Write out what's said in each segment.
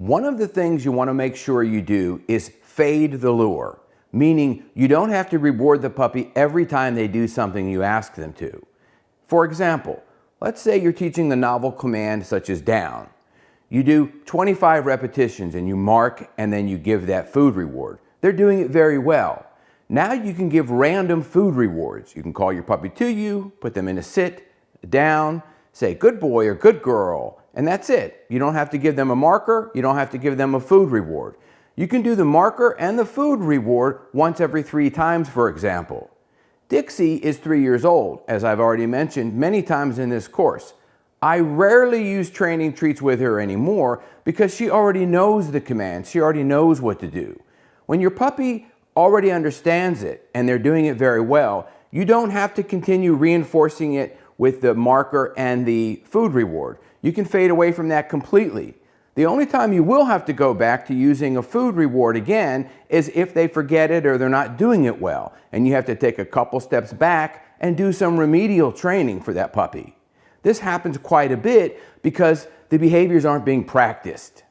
One of the things you want to make sure you do is fade the lure, meaning you don't have to reward the puppy every time they do something you ask them to. For example, let's say you're teaching the novel command such as down. You do 25 repetitions and you mark and then you give that food reward. They're doing it very well. Now you can give random food rewards. You can call your puppy to you, put them in a sit, down, say good boy or good girl, and that's it. You don't have to give them a marker, you don't have to give them a food reward. You can do the marker and the food reward once every 3 times, for example. Dixie is 3 years old, as I've already mentioned many times in this course. I rarely use training treats with her anymore because she already knows the commands, she already knows what to do. When your puppy already understands it and they're doing it very well, you don't have to continue reinforcing it with the marker and the food reward. You can fade away from that completely. The only time you will have to go back to using a food reward again is if they forget it or they're not doing it well, and you have to take a couple steps back and do some remedial training for that puppy. This happens quite a bit because the behaviors aren't being practiced.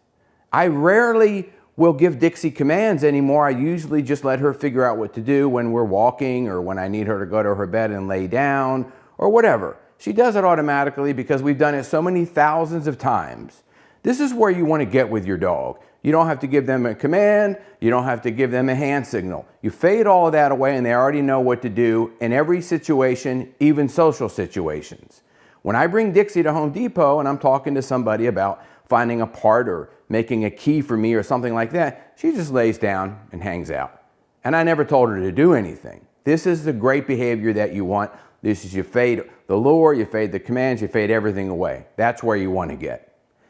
I rarely will give Dixie commands anymore. I usually just let her figure out what to do when we're walking or when I need her to go to her bed and lay down or whatever. She does it automatically because we've done it so many thousands of times. This is where you want to get with your dog. You don't have to give them a command. You don't have to give them a hand signal. You fade all of that away and they already know what to do in every situation, even social situations. When I bring Dixie to Home Depot and I'm talking to somebody about finding a part or making a key for me or something like that, she just lays down and hangs out. And I never told her to do anything. This is the great behavior that you want. This is you fade the lure, you fade the commands, you fade everything away. That's where you want to get.